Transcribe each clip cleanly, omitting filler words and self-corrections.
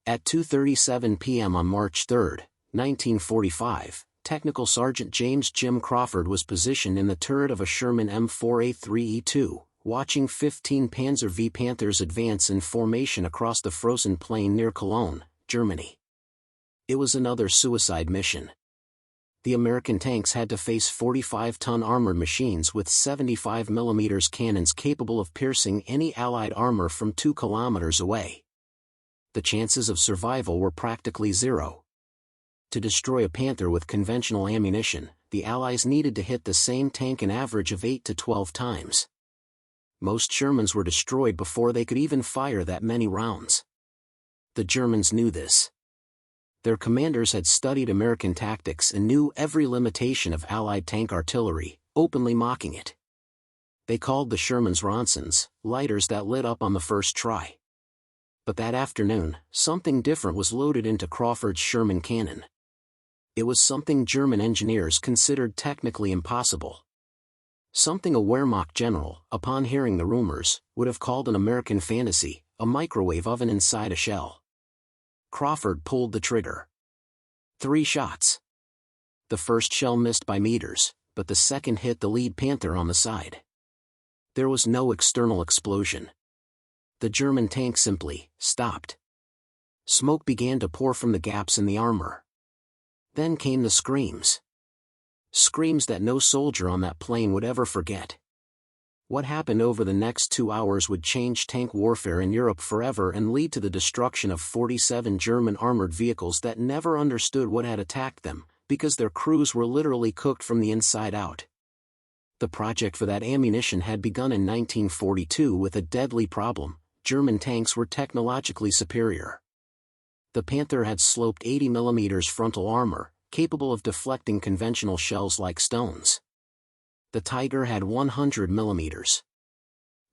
At 2:37 p.m. on March 3, 1945, Technical Sergeant James Jim Crawford was positioned in the turret of a Sherman M4A3E2, watching 15 Panzer V Panthers advance in formation across the frozen plain near Cologne, Germany. It was another suicide mission. The American tanks had to face 45-ton armored machines with 75mm cannons capable of piercing any Allied armor from 2 kilometers away. The chances of survival were practically zero. To destroy a Panther with conventional ammunition, the Allies needed to hit the same tank an average of 8 to 12 times. Most Shermans were destroyed before they could even fire that many rounds. The Germans knew this. Their commanders had studied American tactics and knew every limitation of Allied tank artillery, openly mocking it. They called the Shermans Ronsons, lighters that lit up on the first try. But that afternoon, something different was loaded into Crawford's Sherman cannon. It was something German engineers considered technically impossible. Something a Wehrmacht general, upon hearing the rumors, would have called an American fantasy, a microwave oven inside a shell. Crawford pulled the trigger. 3 shots. The first shell missed by meters, but the second hit the lead Panther on the side. There was no external explosion. The German tank simply stopped. Smoke began to pour from the gaps in the armor. Then came the screams. Screams that no soldier on that plane would ever forget. What happened over the next 2 hours would change tank warfare in Europe forever and lead to the destruction of 47 German armored vehicles that never understood what had attacked them, because their crews were literally cooked from the inside out. The project for that ammunition had begun in 1942 with a deadly problem: German tanks were technologically superior. The Panther had sloped 80mm frontal armor, capable of deflecting conventional shells like stones. The Tiger had 100mm.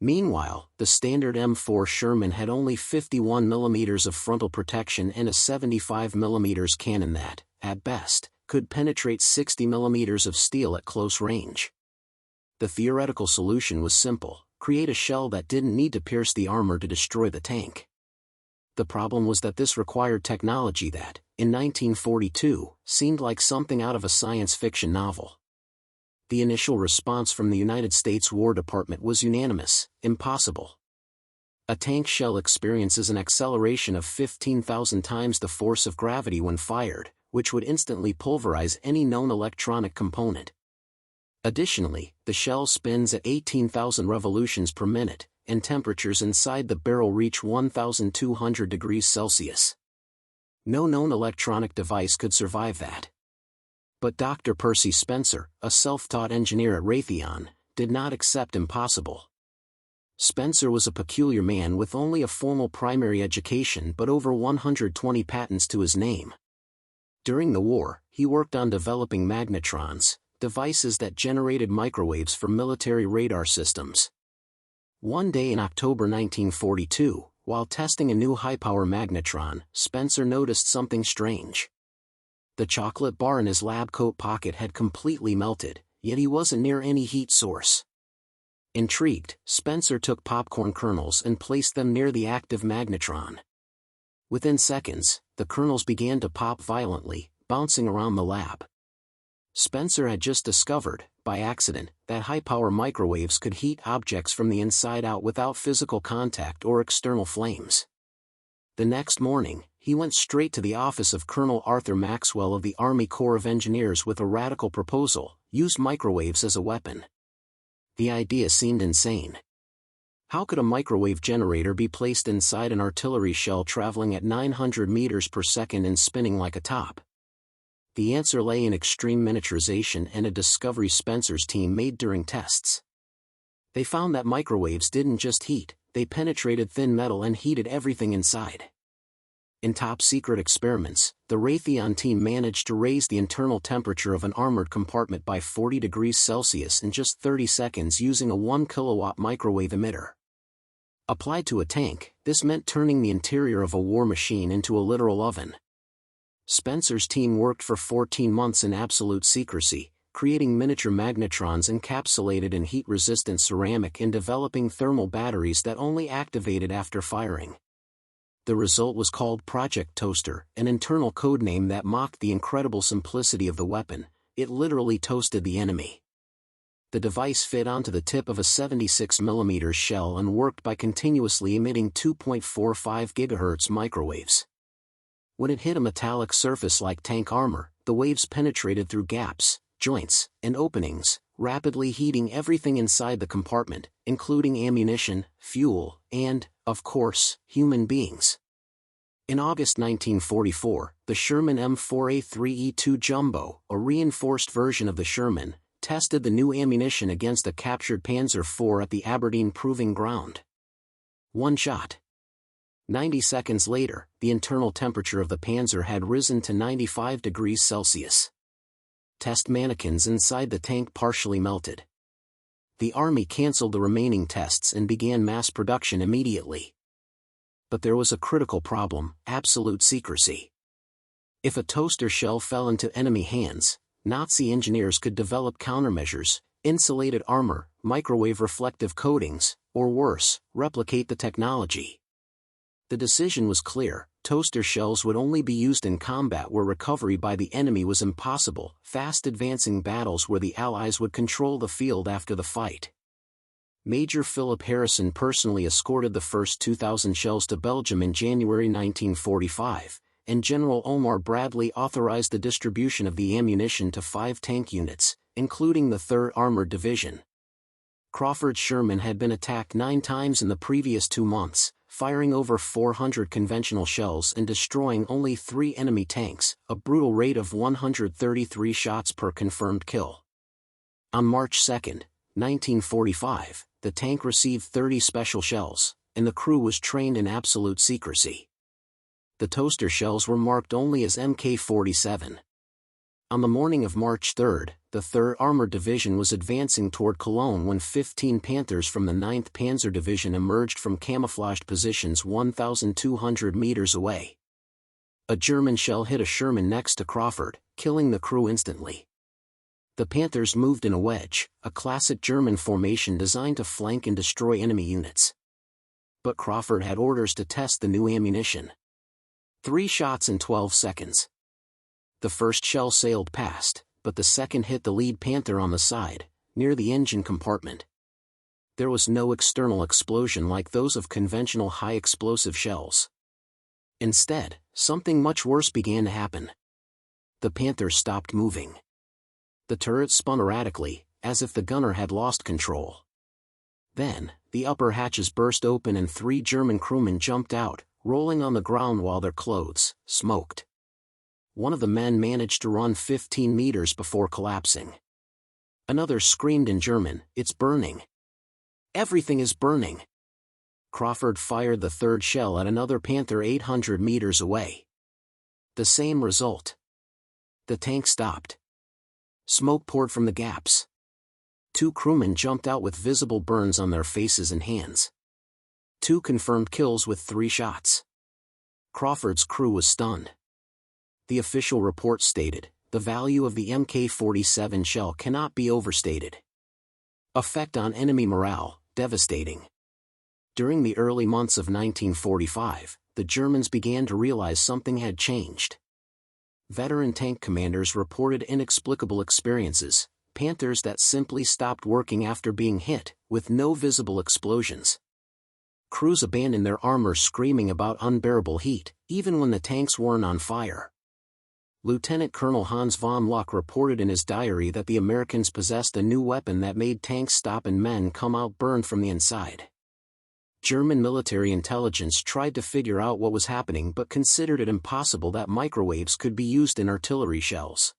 Meanwhile, the standard M4 Sherman had only 51mm of frontal protection and a 75mm cannon that, at best, could penetrate 60mm of steel at close range. The theoretical solution was simple: create a shell that didn't need to pierce the armor to destroy the tank. The problem was that this required technology that, in 1942, seemed like something out of a science fiction novel. The initial response from the United States War Department was unanimous: impossible. A tank shell experiences an acceleration of 15,000 times the force of gravity when fired, which would instantly pulverize any known electronic component. Additionally, the shell spins at 18,000 revolutions per minute, and temperatures inside the barrel reach 1,200 degrees Celsius. No known electronic device could survive that. But Dr. Percy Spencer, a self-taught engineer at Raytheon, did not accept impossible. Spencer was a peculiar man with only a formal primary education but over 120 patents to his name. During the war, he worked on developing magnetrons, devices that generated microwaves for military radar systems. One day in October 1942, while testing a new high-power magnetron, Spencer noticed something strange. The chocolate bar in his lab coat pocket had completely melted, yet he wasn't near any heat source. Intrigued, Spencer took popcorn kernels and placed them near the active magnetron. Within seconds, the kernels began to pop violently, bouncing around the lab. Spencer had just discovered, by accident, that high-power microwaves could heat objects from the inside out without physical contact or external flames. The next morning, he went straight to the office of Colonel Arthur Maxwell of the Army Corps of Engineers with a radical proposal: use microwaves as a weapon. The idea seemed insane. How could a microwave generator be placed inside an artillery shell traveling at 900 meters per second and spinning like a top? The answer lay in extreme miniaturization and a discovery Spencer's team made during tests. They found that microwaves didn't just heat, they penetrated thin metal and heated everything inside. In top-secret experiments, the Raytheon team managed to raise the internal temperature of an armored compartment by 40 degrees Celsius in just 30 seconds using a 1 kilowatt microwave emitter. Applied to a tank, this meant turning the interior of a war machine into a literal oven. Spencer's team worked for 14 months in absolute secrecy, creating miniature magnetrons encapsulated in heat-resistant ceramic and developing thermal batteries that only activated after firing. The result was called Project Toaster, an internal codename that mocked the incredible simplicity of the weapon. It literally toasted the enemy. The device fit onto the tip of a 76mm shell and worked by continuously emitting 2.45 GHz microwaves. When it hit a metallic surface like tank armor, the waves penetrated through gaps, joints, and openings, rapidly heating everything inside the compartment, including ammunition, fuel, and, of course, human beings. In August 1944, the Sherman M4A3E2 Jumbo, a reinforced version of the Sherman, tested the new ammunition against a captured Panzer IV at the Aberdeen Proving Ground. One shot. 90 seconds later, the internal temperature of the Panzer had risen to 95 degrees Celsius. Test mannequins inside the tank partially melted. The Army canceled the remaining tests and began mass production immediately. But there was a critical problem: absolute secrecy. If a toaster shell fell into enemy hands, Nazi engineers could develop countermeasures, insulated armor, microwave reflective coatings, or worse, replicate the technology. The decision was clear: toaster shells would only be used in combat where recovery by the enemy was impossible, fast advancing battles where the Allies would control the field after the fight. Major Philip Harrison personally escorted the first 2,000 shells to Belgium in January 1945, and General Omar Bradley authorized the distribution of the ammunition to 5 tank units, including the 3rd Armored Division. Crawford's Sherman had been attacked 9 times in the previous 2 months, firing over 400 conventional shells and destroying only 3 enemy tanks, a brutal rate of 133 shots per confirmed kill. On March 2, 1945, the tank received 30 special shells, and the crew was trained in absolute secrecy. The toaster shells were marked only as Mk-47. On the morning of March 3, the 3rd Armored Division was advancing toward Cologne when 15 Panthers from the 9th Panzer Division emerged from camouflaged positions 1,200 meters away. A German shell hit a Sherman next to Crawford, killing the crew instantly. The Panthers moved in a wedge, a classic German formation designed to flank and destroy enemy units. But Crawford had orders to test the new ammunition. 3 shots in 12 seconds. The first shell sailed past, but the second hit the lead Panther on the side, near the engine compartment. There was no external explosion like those of conventional high-explosive shells. Instead, something much worse began to happen. The Panther stopped moving. The turret spun erratically, as if the gunner had lost control. Then, the upper hatches burst open and 3 German crewmen jumped out, rolling on the ground while their clothes smoked. One of the men managed to run 15 meters before collapsing. Another screamed in German, "It's burning! Everything is burning!" Crawford fired the 3rd shell at another Panther 800 meters away. The same result. The tank stopped. Smoke poured from the gaps. 2 crewmen jumped out with visible burns on their faces and hands. 2 confirmed kills with 3 shots. Crawford's crew was stunned. The official report stated, "The value of the Mk-47 shell cannot be overstated. Effect on enemy morale, devastating." During the early months of 1945, the Germans began to realize something had changed. Veteran tank commanders reported inexplicable experiences, Panthers that simply stopped working after being hit, with no visible explosions. Crews abandoned their armor screaming about unbearable heat, even when the tanks weren't on fire. Lieutenant Colonel Hans von Luck reported in his diary that the Americans possessed a new weapon that made tanks stop and men come out burned from the inside. German military intelligence tried to figure out what was happening but considered it impossible that microwaves could be used in artillery shells.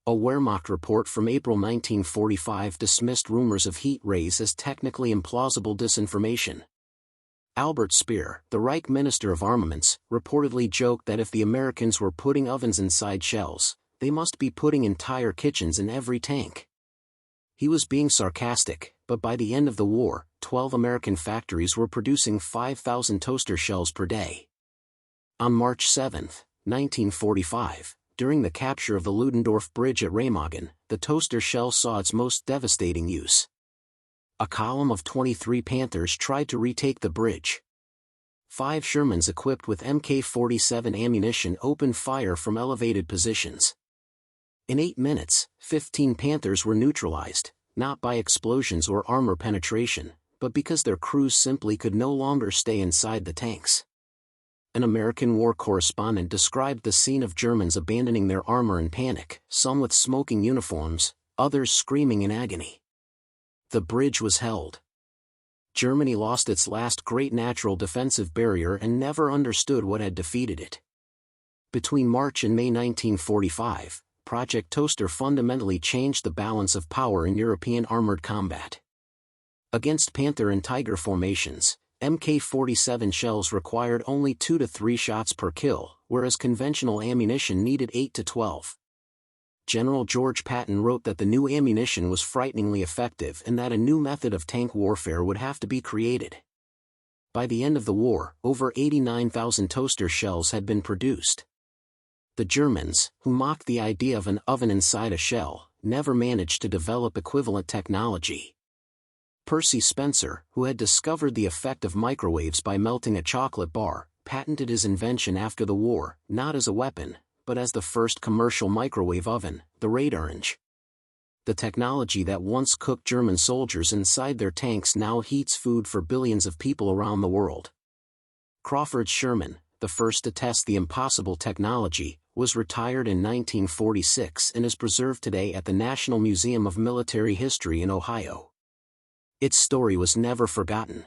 A Wehrmacht report from April 1945 dismissed rumors of heat rays as technically implausible disinformation. Albert Speer, the Reich Minister of Armaments, reportedly joked that if the Americans were putting ovens inside shells, they must be putting entire kitchens in every tank. He was being sarcastic, but by the end of the war, 12 American factories were producing 5,000 toaster shells per day. On March 7, 1945, during the capture of the Ludendorff Bridge at Remagen, the toaster shell saw its most devastating use. A column of 23 Panthers tried to retake the bridge. 5 Shermans equipped with Mk-47 ammunition opened fire from elevated positions. In 8 minutes, 15 Panthers were neutralized, not by explosions or armor penetration, but because their crews simply could no longer stay inside the tanks. An American war correspondent described the scene of Germans abandoning their armor in panic, some with smoking uniforms, others screaming in agony. The bridge was held. Germany lost its last great natural defensive barrier and never understood what had defeated it. Between March and May 1945, Project Toaster fundamentally changed the balance of power in European armored combat. Against Panther and Tiger formations, Mk-47 shells required only 2 to 3 shots per kill, whereas conventional ammunition needed 8 to 12. General George Patton wrote that the new ammunition was frighteningly effective and that a new method of tank warfare would have to be created. By the end of the war, over 89,000 toaster shells had been produced. The Germans, who mocked the idea of an oven inside a shell, never managed to develop equivalent technology. Percy Spencer, who had discovered the effect of microwaves by melting a chocolate bar, patented his invention after the war, not as a weapon, but as the first commercial microwave oven, the Raytheon. The technology that once cooked German soldiers inside their tanks now heats food for billions of people around the world. Crawford's Sherman, the first to test the impossible technology, was retired in 1946 and is preserved today at the National Museum of Military History in Ohio. Its story was never forgotten.